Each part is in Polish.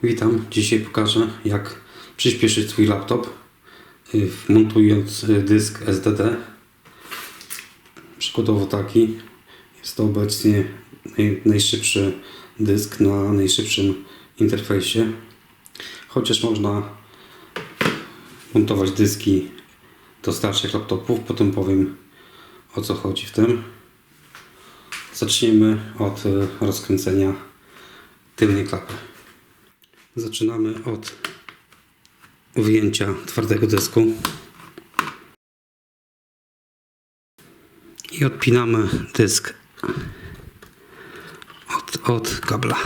Witam. Dzisiaj pokażę, jak przyspieszyć swój laptop, montując dysk SSD. Przykładowo taki. Jest to obecnie najszybszy dysk na najszybszym interfejsie. Chociaż można montować dyski do starszych laptopów, potem powiem, o co chodzi w tym. Zaczniemy od rozkręcenia tylnej klapy. Zaczynamy od wyjęcia twardego dysku i odpinamy dysk od kabla.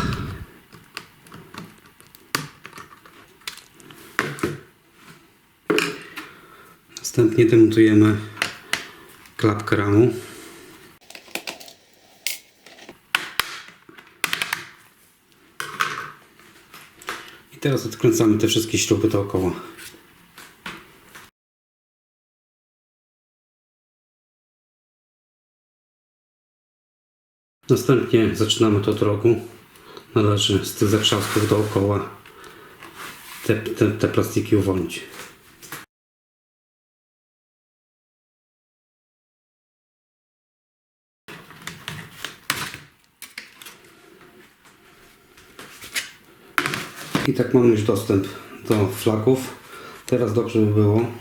Następnie demontujemy klapkę ramu. I teraz odkręcamy te wszystkie śruby dookoła. Następnie zaczynamy to od rogu. Należy z tych zakrzasków dookoła te plastiki uwolnić. I tak mamy już dostęp do flaków. Teraz dobrze by było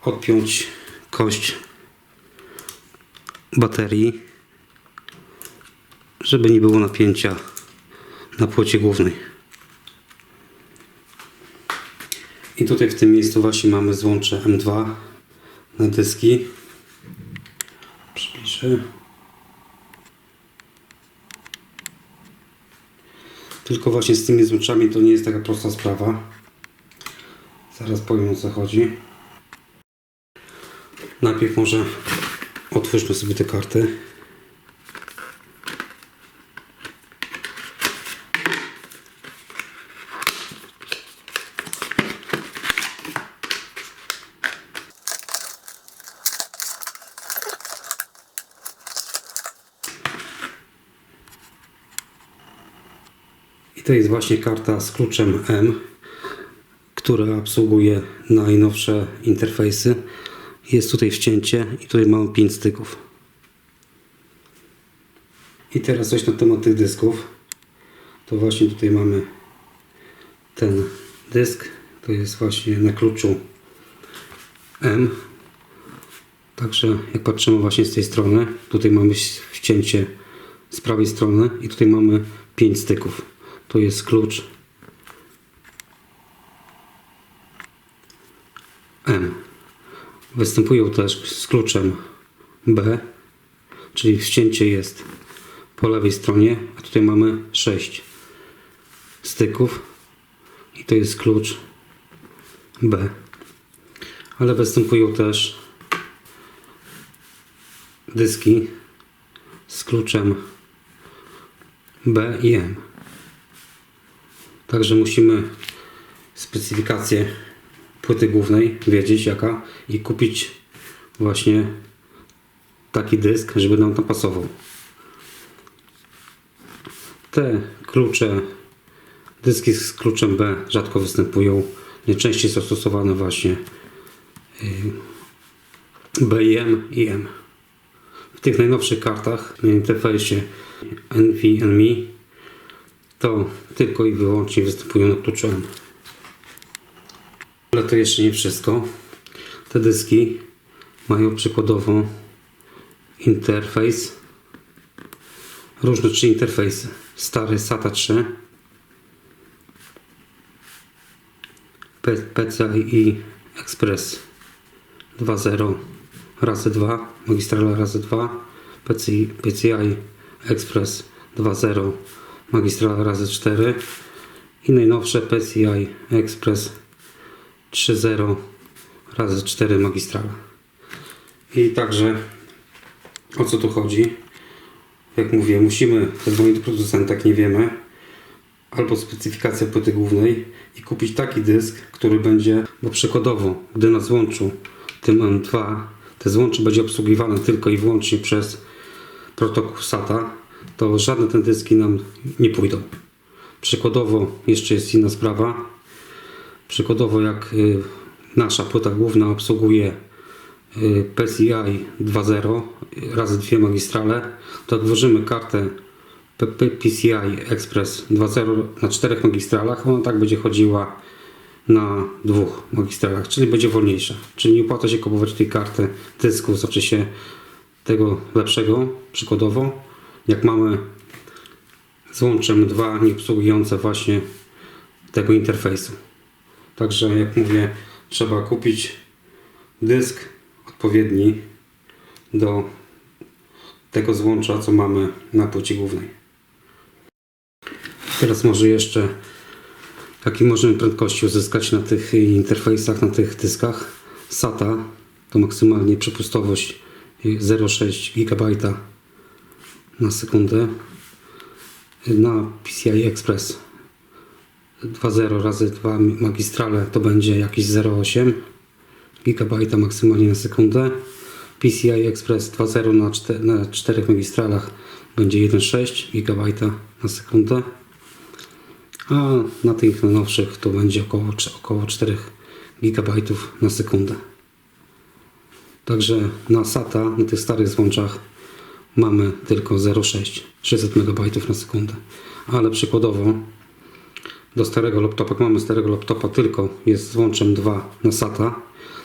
odpiąć kość baterii, żeby nie było napięcia na płycie głównej. I tutaj w tym miejscu właśnie mamy złącze M2 na dyski. Przybliżę. Tylko właśnie z tymi złączami to nie jest taka prosta sprawa. Zaraz powiem, o co chodzi. Najpierw może otwórzmy sobie te karty. I to jest właśnie karta z kluczem M, która obsługuje najnowsze interfejsy. Jest tutaj wcięcie i tutaj mamy 5 styków. I teraz coś na temat tych dysków. To właśnie tutaj mamy ten dysk. To jest właśnie na kluczu M. Także jak patrzymy właśnie z tej strony, tutaj mamy wcięcie z prawej strony i tutaj mamy 5 styków. To jest klucz M. Występują też z kluczem B, czyli wcięcie jest po lewej stronie, a tutaj mamy 6 styków i to jest klucz B. Ale występują też dyski z kluczem B i M. Także musimy specyfikację płyty głównej wiedzieć jaka i kupić właśnie taki dysk, żeby nam to pasował. Te klucze, dyski z kluczem B rzadko występują. Najczęściej są stosowane właśnie B i M. W tych najnowszych kartach na interfejsie NVMe to tylko i wyłącznie występują na kluczu M. Ale to jeszcze nie wszystko. Te dyski mają przykładowo interfejs, różne 3 interfejsy. Stary SATA 3, PCI Express 2.0 razy 2, magistrala razy 2, PCI Express 2.0, magistrala razy 4 i najnowsze PCI Express 3.0 razy 4 magistrala. I także o co tu chodzi? Jak mówię, musimy zadzwonić do producenta, jak nie wiemy, albo specyfikację płyty głównej i kupić taki dysk, który będzie, bo przykładowo, gdy na złączu tym M2 te złącze będzie obsługiwane tylko i wyłącznie przez protokół SATA, to żadne te dyski nam nie pójdą. Przykładowo jeszcze jest inna sprawa. Przykładowo jak nasza płyta główna obsługuje PCI 2.0 razy 2 magistrale, to jak włożymy kartę PCI Express 2.0 na 4 magistralach, ona tak będzie chodziła na 2 magistralach, czyli będzie wolniejsza. Czyli nie opłaca się kupować tej karty dysku, znaczy się tego lepszego, przykładowo, jak mamy z łączem 2 nie obsługujące właśnie tego interfejsu. Także jak mówię, trzeba kupić dysk odpowiedni do tego złącza, co mamy na płycie głównej. Teraz może jeszcze jakie możemy prędkości uzyskać na tych interfejsach, na tych dyskach. SATA to maksymalnie przepustowość 0,6 GB na sekundę. Na PCI Express 2.0 razy 2 magistrale to będzie jakieś 0,8 GB maksymalnie na sekundę. PCI Express 2.0 na 4 magistralach będzie 1,6 GB na sekundę. A na tych nowszych to będzie około 4 GB na sekundę. Także na SATA, na tych starych złączach mamy tylko 0,6 600 MB na sekundę. Ale przykładowo do starego laptopa, jak mamy starego laptopa tylko jest z łączem 2 na SATA,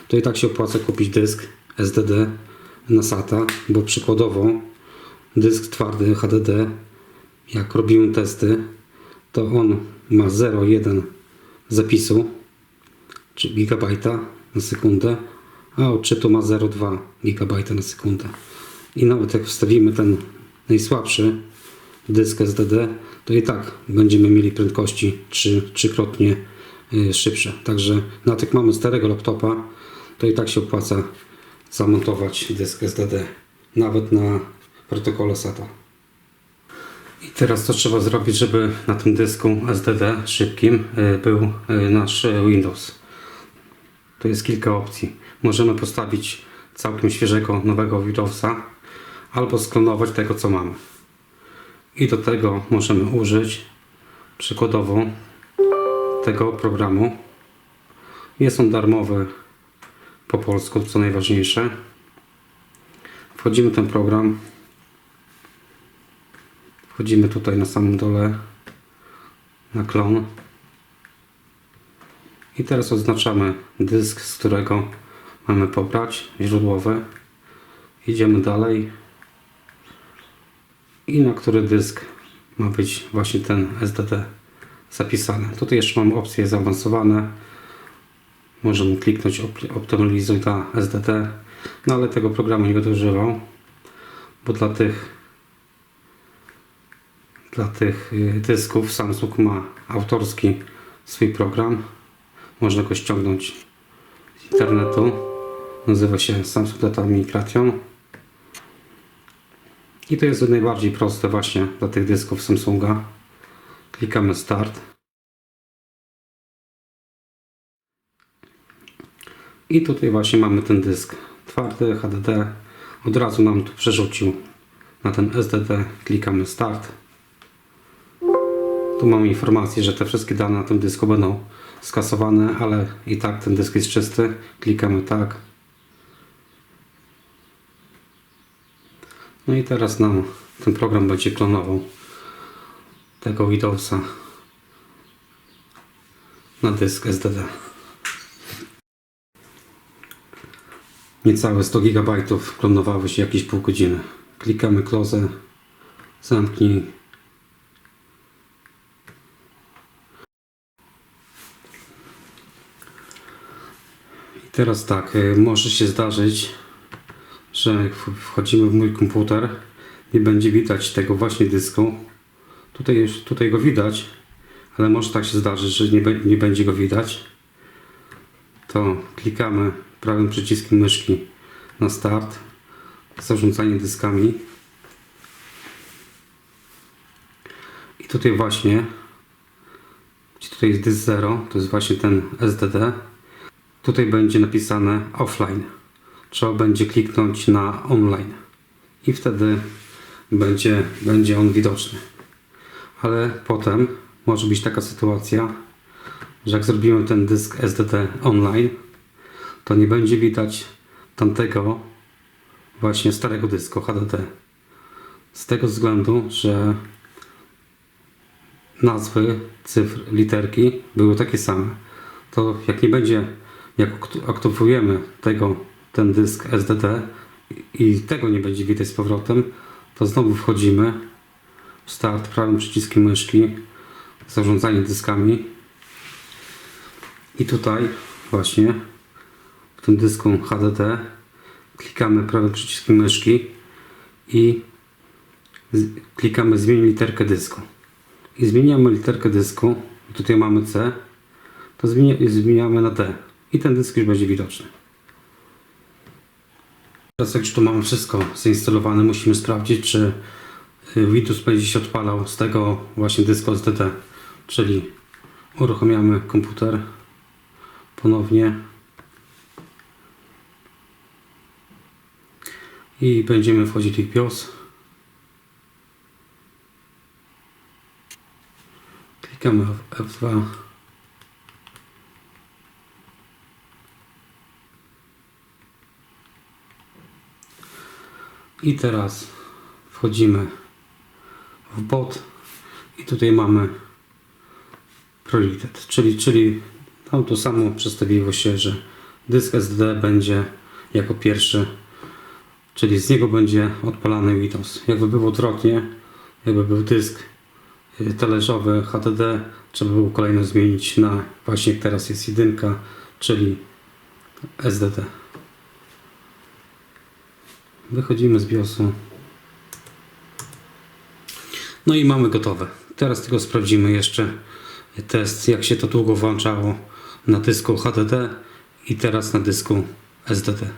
to i tak się opłaca kupić dysk SSD na SATA, bo przykładowo dysk twardy HDD, jak robimy testy, to on ma 0,1 zapisu, czy gigabajta na sekundę, a odczytu ma 0,2 gigabajta na sekundę. I nawet jak wstawimy ten najsłabszy dysk SSD, to i tak będziemy mieli prędkości trzykrotnie szybsze. Także na tych mamy starego laptopa, to i tak się opłaca zamontować dysk SSD, nawet na protokole SATA. I teraz co trzeba zrobić, żeby na tym dysku SSD szybkim był nasz Windows. To jest kilka opcji. Możemy postawić całkiem świeżego, nowego Windowsa, albo sklonować tego, co mamy. I do tego możemy użyć przykładowo tego programu. Jest on darmowy po polsku, co najważniejsze. Wchodzimy w ten program. Wchodzimy tutaj na samym dole na klon. I teraz oznaczamy dysk, z którego mamy pobrać, źródłowy. Idziemy dalej. I na który dysk ma być właśnie ten SSD zapisany. Tutaj jeszcze mam opcje zaawansowane. Możemy kliknąć optymalizuj na SSD, no ale tego programu nie będę używał, bo dla tych dysków Samsung ma autorski swój program. Można go ściągnąć z internetu. Nazywa się Samsung Data Migration. I to jest najbardziej proste właśnie dla tych dysków Samsunga. Klikamy Start. I tutaj właśnie mamy ten dysk twardy, HDD. Od razu nam tu przerzucił na ten SSD. Klikamy Start. Tu mamy informację, że te wszystkie dane na tym dysku będą skasowane, ale i tak ten dysk jest czysty. Klikamy tak. No i teraz nam ten program będzie klonował tego Windowsa na dysk SSD. Niecałe 100 GB klonowały się jakieś pół godziny. Klikamy Close, zamknij. I teraz tak, może się zdarzyć, że jak wchodzimy w mój komputer, nie będzie widać tego właśnie dysku. Tutaj go widać, ale może tak się zdarzyć, że nie będzie go widać. To klikamy prawym przyciskiem myszki na Start, zarządzanie dyskami. I tutaj właśnie, gdzie tutaj jest dysk 0, to jest właśnie ten SSD. Tutaj będzie napisane offline. Trzeba będzie kliknąć na online i wtedy będzie on widoczny. Ale potem może być taka sytuacja, że jak zrobimy ten dysk SSD online, to nie będzie widać tamtego właśnie starego dysku HDD. Z tego względu, że nazwy, cyfr, literki były takie same. To jak nie będzie, jak aktywujemy ten dysk SSD i tego nie będzie widać z powrotem, to znowu wchodzimy w start prawym przyciskiem myszki, zarządzanie dyskami i tutaj właśnie w tym dysku HDD klikamy prawym przyciskiem myszki i klikamy zmień literkę dysku i zmieniamy literkę dysku. Tutaj mamy C, to zmieniamy na D i ten dysk już będzie widoczny. Teraz jak już tu mamy wszystko zainstalowane, musimy sprawdzić, czy Windows będzie się odpalał z tego właśnie dysku SSD, czyli uruchamiamy komputer ponownie i będziemy wchodzić w BIOS. Klikamy w F2. I teraz wchodzimy w bot i tutaj mamy priorytet, czyli tam to samo przedstawiło się, że dysk SSD będzie jako pierwszy, czyli z niego będzie odpalany Windows. Jakby było odwrotnie, jakby był dysk talerzowy HDD, trzeba było kolejno zmienić na właśnie teraz jest jedynka, czyli SSD. Wychodzimy z BIOSu. No i mamy gotowe. Teraz tylko sprawdzimy jeszcze test, jak się to długo włączało na dysku HDD i teraz na dysku SSD.